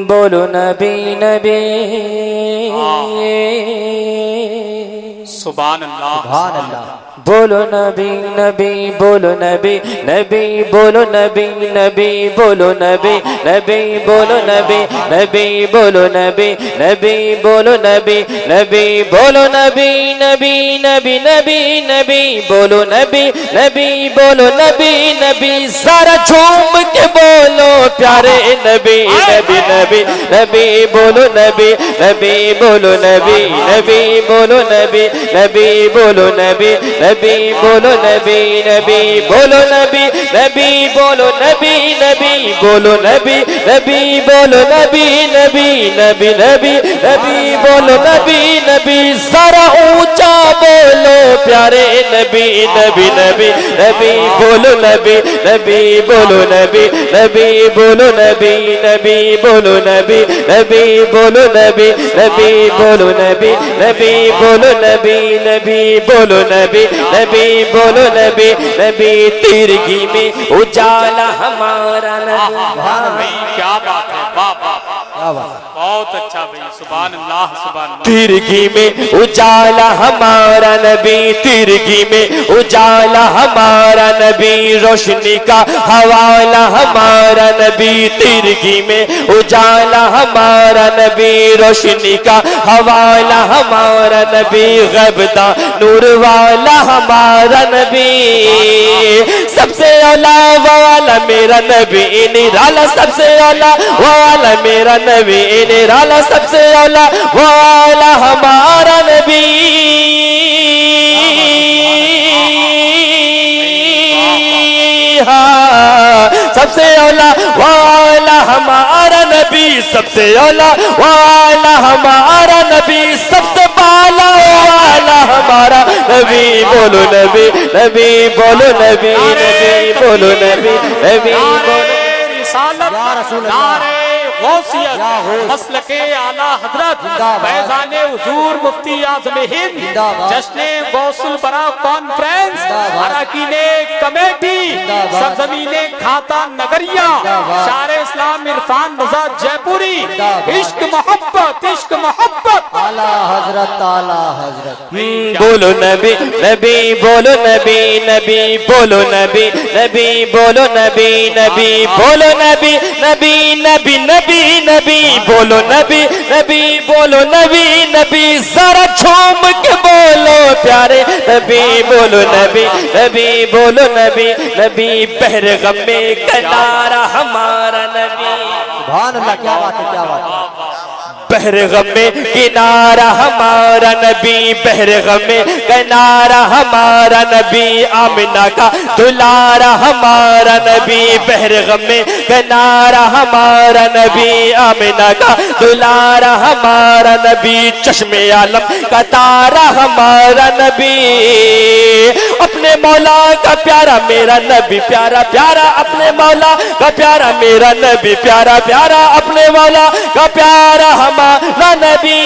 بولو نبی نبی سبحان اللہ سبحان اللہ بولو نبی نبی بولو نبی نبی بولو نبی نبی بولو نبی نبی بولو نبی نبی بولو نبی نبی بولو نبی نبی بولو نبی نبی نبی نبی نبی بولو نبی نبی بولو نبی نبی سارا جھوم کے بولو پیارے نبی نبی نبی نبی بولو نبی نبی بولو نبی نبی بولو نبی نبی بولو نبی نبی بولو نبی نبی بولو نبی نبی بولو نبی نبی بولو نبی نبی بولو نبی نبی نبی نبی نبی بولو نبی نبی ذرا اونچا بولو پیارے نبی نبی نبی نبی بولو نبی نبی بولو نبی نبی بولو نبی نبی بولو نبی نبی بولو نبی نبی بولو نبی نبی بولو نبی نبی بولو نبی نبی بولو نبی نبی تیرگی میں اجالا ہمارا نبی کیا بات ہے واہ واہ کیا بات ہے بہت اچھا بھائی سبحان اللہ سبحان اللہ تیرگی میں اجالا ہمارا نبی تیرگی میں اجالا ہمارا نبی روشنی کا حوالہ ہمارا نبی تیرگی میں اجالا ہمارا نبی روشنی کا حوالہ ہمارا نبی غیبدہ نور والا ہمارا نبی سب سے اولا والا میرا نبی نرالا سب سے اولا والا میرا نبی نرالا سب سے اولا والا ہمارا نبی سب سے اولا والا ہمارا نبی سب سے اولا والا ہمارا نبی سب سے بالا والا ہمارا نبی بولو نبی نبی بولو نبی نبی بولو نبی نبی بولو رسالت یا رسول اللہ نعرے غوثیت یا غوث مسلک اعلیٰ حضرت زندہ باد فیضان حضور مفتی اعظم ہند زندہ باد جشن غوث البرا کانفرنس زندہ باد اراکین کمیٹی زندہ باد سرزمین کھاتا نگریہ زندہ باد شار اسلام عرفان رضا جے پوری زندہ باد عشق محبت اعلیٰ حضرت اعلیٰ حضرت بولو نبی نبی بولو نبی نبی بولو نبی نبی بولو نبی نبی بولو نبی نبی نبی نبی نبی بولو نبی نبی بولو نبی نبی ذرا جھوم کے بولو پیارے نبی بولو نبی نبی بولو نبی نبی بحر غم میں کنارہ ہمارا نبی سبحان اللہ کیا بات ہے کیا بات ہے بحر غم میں کنارہ ہمارا نبی بحر غم میں کنارہ ہمارا نبی آمنہ کا دلارہ ہمارا نبی بحر غم میں کنارہ ہمارا نبی آمنہ کا دلارہ ہمارا نبی چشم عالم کا تارہ ہمارا نبی اپنے مولا کا پیارا میرا نبی پیارا پیارا اپنے مولا کا پیارا میرا نبی پیارا پیارا اپنے مولا کا پیارا ہمارا نبی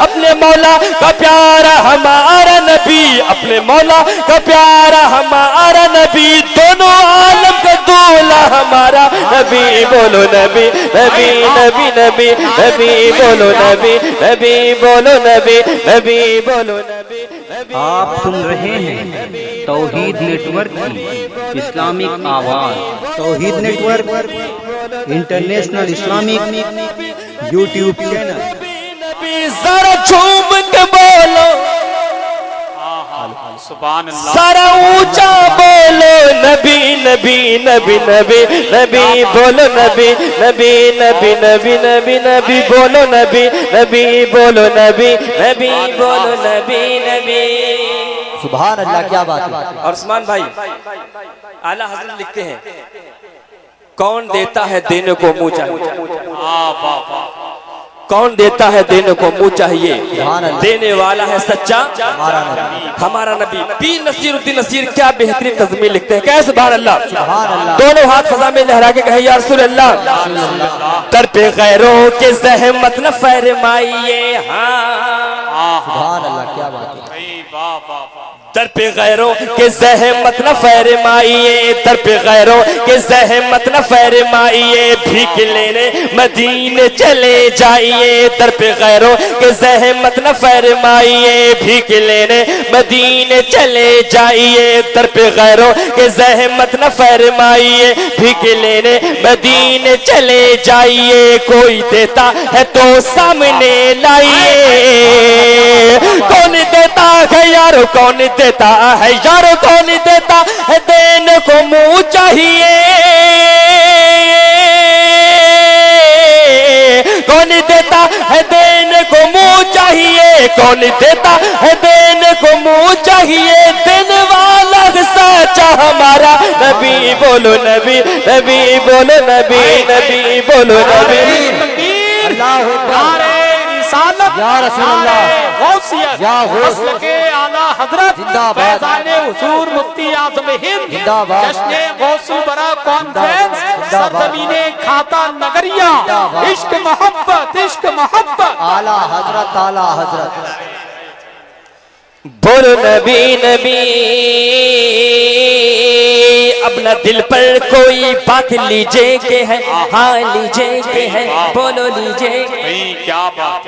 اپنے مولا کا پیارا ہمارا نبی اپنے مولا کا پیارا ہمارا نبی دونوں عالم کا دولا ہمارا نبی بولو نبی نبی نبی نبی نبی بولو نبی نبی بولو نبی نبی بولو نبی آپ سن رہے ہیں توحید نیٹ ورک کی اسلامک آواز Tauheed network international Islamic YouTube channel ذرا جھوم کے بولو سبحان اللہ ذرا اونچا بولو نبی نبی نبی نبی نبی بولو نبی نبی نبی نبی نبی نبی بولو نبی نبی بولو نبی نبی بولو نبی نبی سبحان اللہ کیا بات ہے اور عثمان بھائی اعلیٰ حضرت لکھتے ہیں کون دیتا ہے دینے کو منہ چاہیے کون دیتا ہے دینے کو منہ چاہیے دینے والا ہے سچا ہمارا نبی پیر نصیر الدین نصیر کیا بہترین تزمین لکھتے ہیں کہ سبحان اللہ دونوں ہاتھ فضا میں لہرا کے کہے یا رسول اللہ در پہ غیروں کے زحمت نہ فرمائیے ہاں سبحان اللہ کیا بات ہے واہ واہ واہ در پہ غیروں کے زحمت نہ فرمائیے در پہ غیروں کے زحمت نہ فرمائیے بھیک لینے مدینے چلے جائیے در پہ غیروں کے زحمت نہ فرمائیے بھیک لینے مدینے چلے جائیے در پہ غیروں کے زحمت نہ فرمائیے بھیک لینے مدینے چلے جائیے کوئی دیتا ہے تو سامنے لائیے کون دیتا ہے یار کون دیتا ہے یار کون دیتا ہے دینے کو منہ چاہیے کون دیتا ہے دینے کو منہ چاہیے کون دیتا ہے دینے کو منہ چاہیے دینے والا سچا ہمارا نبی بولو نبی نبی بولو نبی نبی بولو نبی اللہ اکبر نعرہ رسالت یا رسول اللہ نعرہ غوثیت یا غوث مسلک اعلیٰ حضرت زندہ باد فیضان حضور مفتی اعظم ہند زندہ باد جشن غوث البرا کانفرنس زندہ باد سرزمین کھاتا نگریہ زندہ باد عشق محبت اعلیٰ حضرت اعلیٰ حضرت بولو نبی نبی اپنا دل پر کوئی بات لیجے کہ ہے ہاں لیجے کہ ہے بولو لیجے کیا بات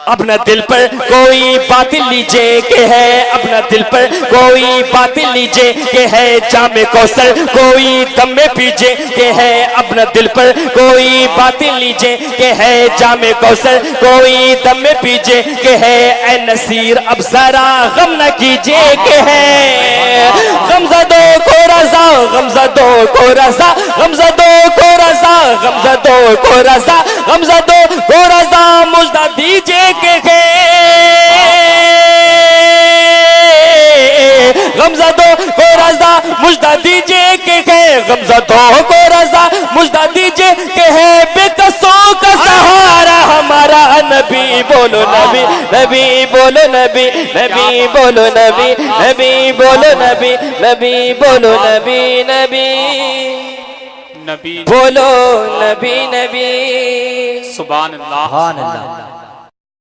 اپنا دل پر کوئی بات لیجے کہ ہے اپنا دل پر کوئی بات لیجے کہ ہے جام کوثر کوئی دم میں پیجے کہ ہے اپنا دل پر کوئی بات لیجے کہ ہے جام کوثر کوئی دم میں پیجے کہ ہے اے نصیر اب ذرا غم نہ کیجے کہ ہے غمزدوں کو رضا غمزدوں کو رضا غمزدوں کو رضا غمزدوں کو رضا غمزدوں کو رضا مجدہ دیجے غمزدوں کو رضا مجدہ دیجے کہ ہے غمزدوں کو رضا مجدہ دیجے کہ ہے بے قصوں کا سہارا ہمارا نبی بولو نبی نبی بولو نبی نبی بولو نبی نبی بولو نبی نبی بولو نبی نبی نبی بولو نبی نبی سبحان اللہ سبحان اللہ